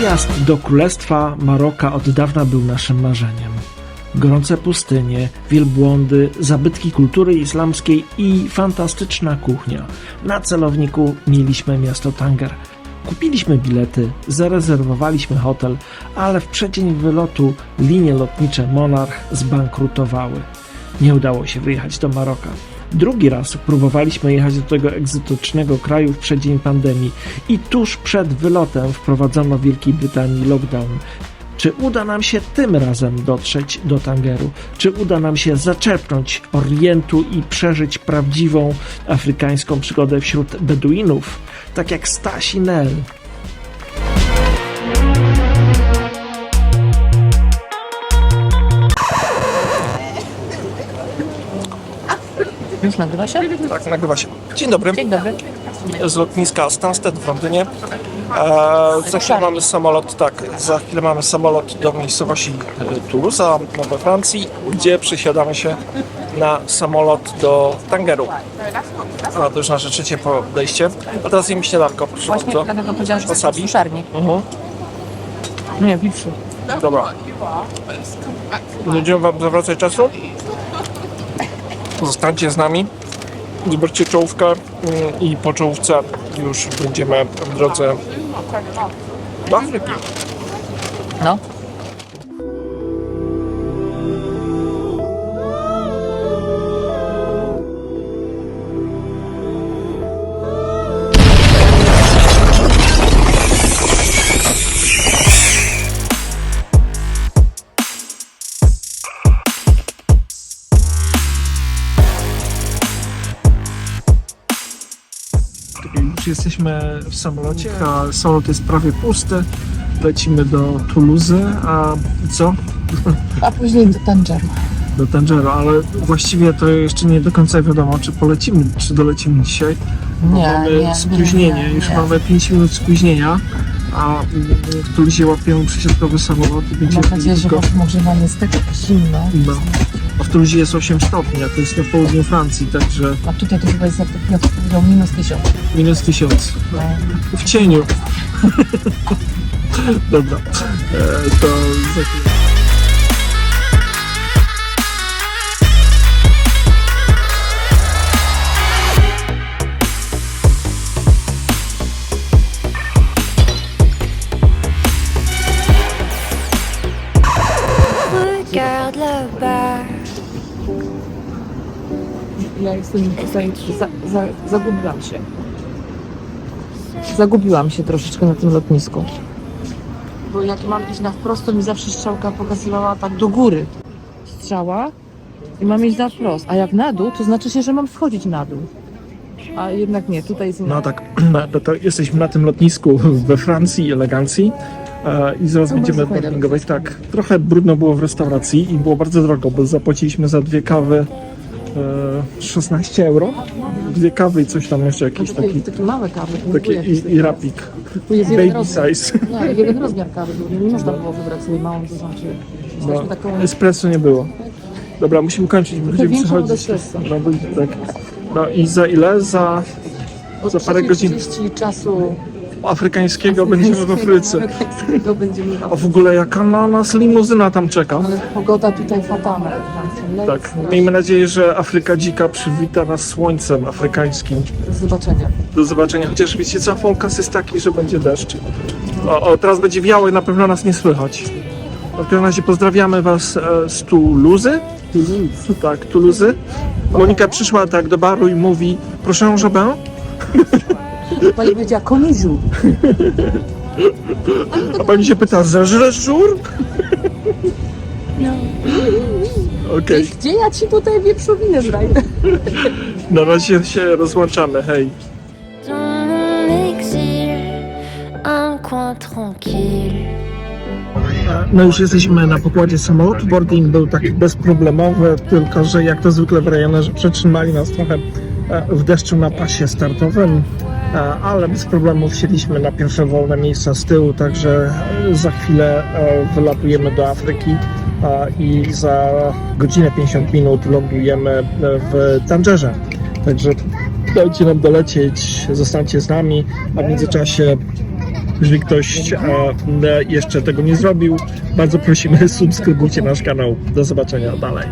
Wyjazd do Królestwa Maroka od dawna był naszym marzeniem. Gorące pustynie, wielbłądy, zabytki kultury islamskiej i fantastyczna kuchnia. Na celowniku mieliśmy miasto Tanger. Kupiliśmy bilety, zarezerwowaliśmy hotel, ale w przeddzień wylotu linie lotnicze Monarch zbankrutowały. Nie udało się wyjechać do Maroka. Drugi raz próbowaliśmy jechać do tego egzotycznego kraju w przeddzień pandemii i tuż przed wylotem wprowadzono w Wielkiej Brytanii lockdown. Czy uda nam się tym razem dotrzeć do Tangeru? Czy uda nam się zaczerpnąć Orientu i przeżyć prawdziwą afrykańską przygodę wśród Beduinów? Tak jak Stasi Nel. Już nagrywa się? Tak, nagrywa się. Dzień dobry. Dzień dobry. Z lotniska Stansted w Londynie. Za chwilę mamy samolot, za chwilę mamy samolot do miejscowości Toulouse we Francji, gdzie przesiadamy się na samolot do Tangeru. A to już nasze trzecie podejście. A teraz jemy śniadanko, proszę Właśnie bardzo. dlatego powiedziałam, że Wasabi. jest suszarni. Nie, wipszy. Dobra. Nie będziemy wam zawracać czasu. Zostańcie z nami. Zobaczcie czołówkę i po czołówce już będziemy w drodze do Afryki. No. Już jesteśmy w samolocie, a samolot jest prawie pusty. Lecimy do Toulouse, a co? A później do Tangeru. Do Tangeru, ale właściwie to jeszcze nie do końca wiadomo, czy polecimy, czy dolecimy dzisiaj. Mamy spóźnienie, już mamy 5 minut spóźnienia, a w Toulouse łapiemy przesiadkowy samolot i będzie Mam nadzieję, że może wam jest tak zimno. no. A w Toulouse jest 8 stopni, a to jest na południu Francji, także A tutaj to chyba jest, jak to Piotr powiedział, -1000. minus 1000. W cieniu. Dobra, to za chwilę. Regarde le bar. Ja jestem tutaj, zagubiłam się. Zagubiłam się troszeczkę na tym lotnisku. Bo jak mam iść na wprost, to mi zawsze strzałka pokazywała tak do góry. Strzała i mam iść na wprost. A jak na dół, to znaczy się, że mam schodzić na dół. A jednak nie, tutaj jest No tak, to jesteśmy na tym lotnisku we Francji, elegancji. I zaraz będziemy boardingować. Tak, trochę brudno było w restauracji i było bardzo drogo, bo zapłaciliśmy za 2 kawy 16 euro. 2 kawy i coś tam jeszcze jakiś takie małe kawy. taki i rapik. Tu jest Baby size. Nie, jeden rozmiar kawy był. Nie można było wybrać sobie małą, to znaczy No, taką... espresso nie było. Dobra, musimy kończyć, będziemy większą od przechodzić. espresso. No, tak. No i za ile? Za parę godzin 30 czasu afrykańskiego będziemy w Afryce. będziemy w A w ogóle jaka na nas limuzyna tam czeka. Ale pogoda tutaj fatalna. Tak, miejmy nadzieję, że Afryka Dzika przywita nas słońcem afrykańskim. Do zobaczenia. Do zobaczenia. Chociaż wiecie co, forecast jest taki, że będzie deszcz. Teraz będzie wiało i na pewno nas nie słychać. W każdym razie pozdrawiamy was z Toulouse. Tak, Toulouse. Monika przyszła tak do baru i mówi: proszę Jobin. Pani powiedziała koniżu. A pani się pyta: zeżresz żur? Okej. Gdzie ja ci tutaj wieprzowinę znajdę? Na razie się rozłączamy, hej. Dans mon exil, un coin tranquille. No już jesteśmy na pokładzie samolotu. Boarding był taki bezproblemowy, tylko że jak to zwykle w Ryanerze przetrzymali nas trochę w deszczu na pasie startowym, ale bez problemu wsiedliśmy na pierwsze wolne miejsca z tyłu, także za chwilę wylatujemy do Afryki i za godzinę 50 minut lądujemy w Tangerze. Także dajcie nam dolecieć, zostańcie z nami, a w międzyczasie Jeżeli ktoś jeszcze tego nie zrobił, bardzo prosimy, subskrybujcie nasz kanał. Do zobaczenia dalej.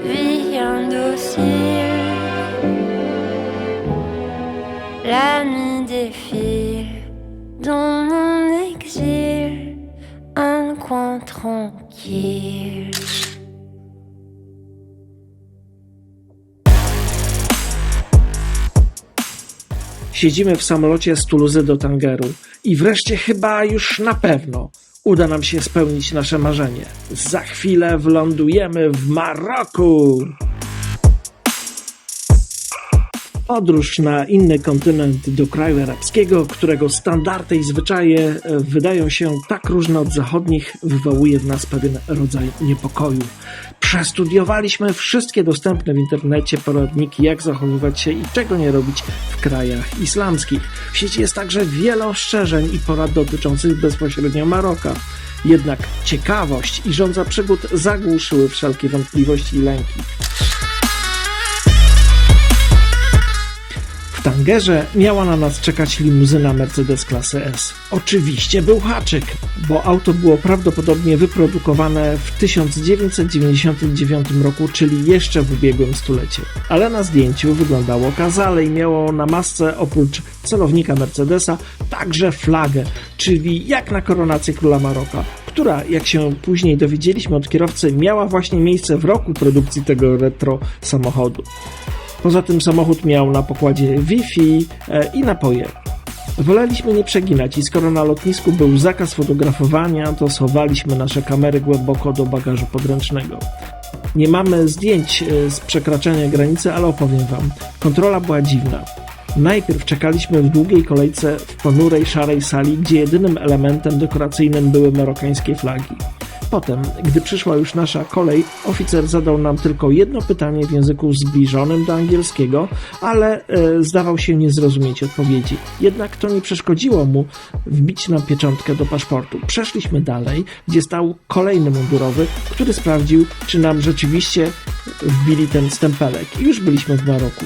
Vient docile. La nuit défile dans mon exil, un coin tranquille. Siedzimy w samolocie z Tuluzy do Tangeru i wreszcie chyba już na pewno uda nam się spełnić nasze marzenie. Za chwilę wylądujemy w Maroku! Podróż na inny kontynent do kraju arabskiego, którego standardy i zwyczaje wydają się tak różne od zachodnich, wywołuje w nas pewien rodzaj niepokoju. Przestudiowaliśmy wszystkie dostępne w internecie poradniki, jak zachowywać się i czego nie robić w krajach islamskich. W sieci jest także wiele ostrzeżeń i porad dotyczących bezpośrednio Maroka. Jednak ciekawość i żądza przygód zagłuszyły wszelkie wątpliwości i lęki. W Tangerze miała na nas czekać limuzyna Mercedes klasy S. Oczywiście był haczyk, bo auto było prawdopodobnie wyprodukowane w 1999 roku, czyli jeszcze w ubiegłym stuleciu. Ale na zdjęciu wyglądało okazale i miało na masce oprócz celownika Mercedesa także flagę, czyli jak na koronację króla Maroka, która, jak się później dowiedzieliśmy od kierowcy, miała właśnie miejsce w roku produkcji tego retro samochodu. Poza tym samochód miał na pokładzie Wi-Fi i napoje. Woleliśmy nie przeginać i skoro na lotnisku był zakaz fotografowania, to schowaliśmy nasze kamery głęboko do bagażu podręcznego. Nie mamy zdjęć z przekraczania granicy, ale opowiem wam. Kontrola była dziwna. Najpierw czekaliśmy w długiej kolejce w ponurej, szarej sali, gdzie jedynym elementem dekoracyjnym były marokańskie flagi. Potem, gdy przyszła już nasza kolej, oficer zadał nam tylko jedno pytanie w języku zbliżonym do angielskiego, ale zdawał się nie zrozumieć odpowiedzi. Jednak to nie przeszkodziło mu wbić nam pieczątkę do paszportu. Przeszliśmy dalej, gdzie stał kolejny mundurowy, który sprawdził, czy nam rzeczywiście wbili ten stempelek. I już byliśmy w Maroku.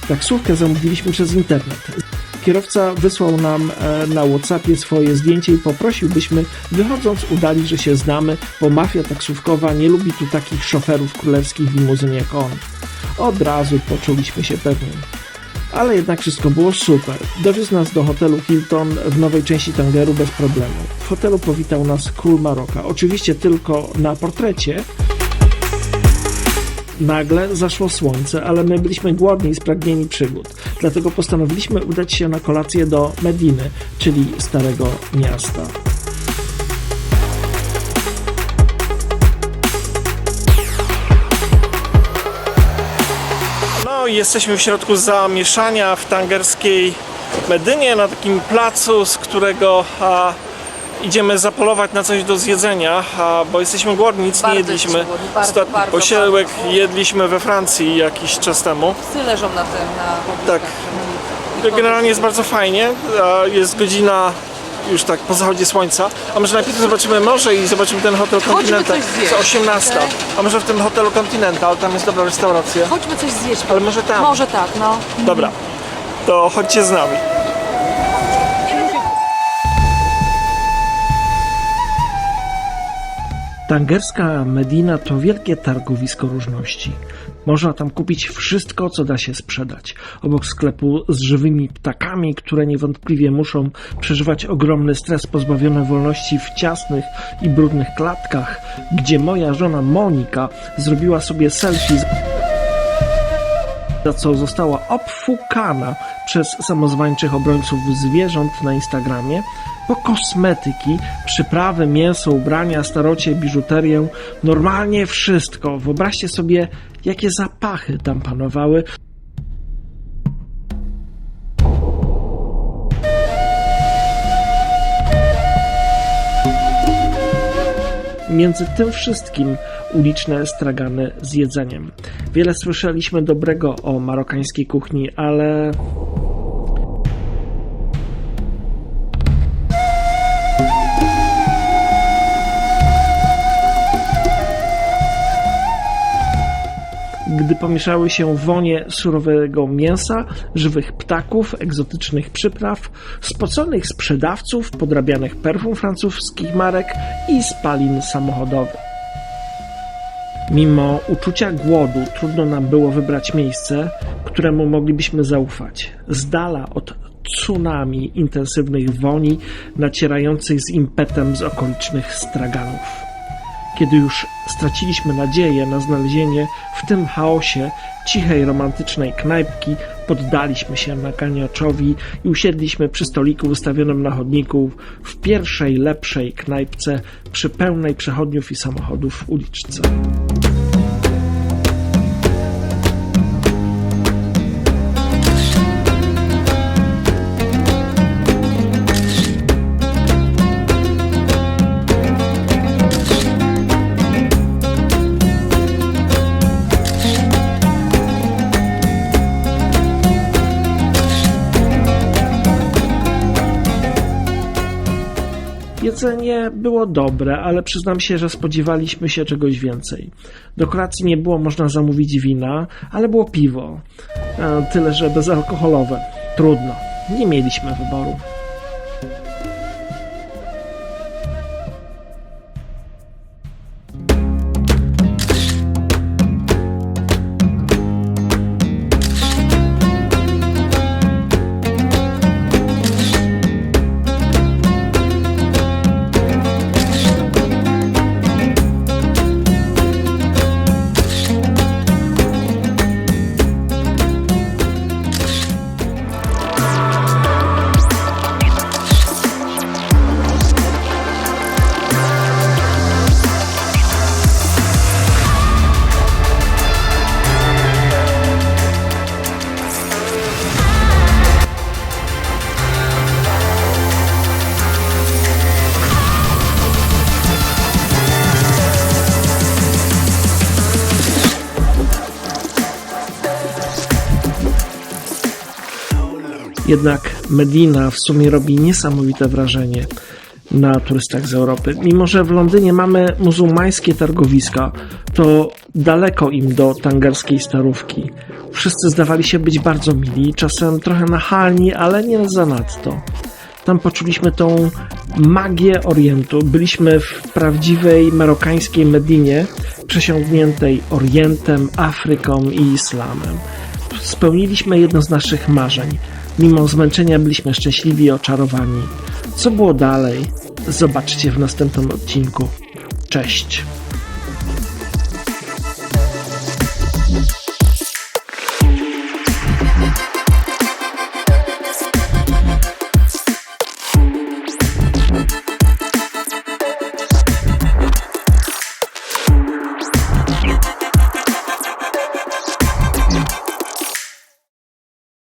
Taksówkę zamówiliśmy przez internet. Kierowca wysłał nam na WhatsAppie swoje zdjęcie i poprosił, byśmy wychodząc udali, że się znamy, bo mafia taksówkowa nie lubi tu takich szoferów królewskich limuzyn jak on. Od razu poczuliśmy się pewnie. Ale jednak wszystko było super. Dowiózł nas do hotelu Hilton w nowej części Tangeru bez problemu. W hotelu powitał nas król Maroka. Oczywiście tylko na portrecie. Nagle zaszło słońce, ale my byliśmy głodni i spragnieni przygód. Dlatego postanowiliśmy udać się na kolację do Mediny, czyli Starego Miasta. No i jesteśmy w środku zamieszania w tangerskiej Medynie, na takim placu, z którego idziemy zapolować na coś do zjedzenia, bo jesteśmy głodni, nic nie jedliśmy. Ostatni posiłek jedliśmy we Francji jakiś czas temu. Psy leżą na tym, na Tak. Generalnie jest bardzo fajnie. Jest godzina już tak po zachodzie słońca. A może najpierw zobaczymy morze i zobaczymy ten hotel Continental. coś zjeść. Jest 18. Okay. A może w tym hotelu Continental, tam jest dobra restauracja. Chodźmy coś zjeść. Ale może tam. Może tak, no. Dobra, to chodźcie z nami. Tangerska Medina to wielkie targowisko różności. Można tam kupić wszystko, co da się sprzedać. Obok sklepu z żywymi ptakami, które niewątpliwie muszą przeżywać ogromny stres pozbawione wolności w ciasnych i brudnych klatkach, gdzie moja żona Monika zrobiła sobie selfie, za co została obfukana przez samozwańczych obrońców zwierząt na Instagramie, po kosmetyki, przyprawy, mięso, ubrania, starocie, biżuterię, normalnie wszystko. Wyobraźcie sobie, jakie zapachy tam panowały. Między tym wszystkim uliczne stragany z jedzeniem. Wiele słyszeliśmy dobrego o marokańskiej kuchni, ale gdy pomieszały się wonie surowego mięsa, żywych ptaków, egzotycznych przypraw, spoconych sprzedawców, podrabianych perfum francuskich marek i spalin samochodowych. Mimo uczucia głodu trudno nam było wybrać miejsce, któremu moglibyśmy zaufać, z dala od tsunami intensywnych woni nacierających z impetem z okolicznych straganów. Kiedy już straciliśmy nadzieję na znalezienie w tym chaosie cichej, romantycznej knajpki, poddaliśmy się naganiaczowi i usiedliśmy przy stoliku wystawionym na chodniku w pierwszej, lepszej knajpce przy pełnej przechodniów i samochodów uliczce. Jedzenie było dobre, ale przyznam się, że spodziewaliśmy się czegoś więcej. Do kolacji nie było można zamówić wina, ale było piwo. Tyle, że bezalkoholowe. Trudno. Nie mieliśmy wyboru. Jednak Medina w sumie robi niesamowite wrażenie na turystach z Europy. Mimo że w Londynie mamy muzułmańskie targowiska, to daleko im do tangerskiej starówki. Wszyscy zdawali się być bardzo mili, czasem trochę nachalni, ale nie zanadto. Tam poczuliśmy tą magię Orientu. Byliśmy w prawdziwej marokańskiej Medinie, przesiągniętej Orientem, Afryką i Islamem. Spełniliśmy jedno z naszych marzeń. Mimo zmęczenia byliśmy szczęśliwi i oczarowani. Co było dalej? Zobaczcie w następnym odcinku. Cześć!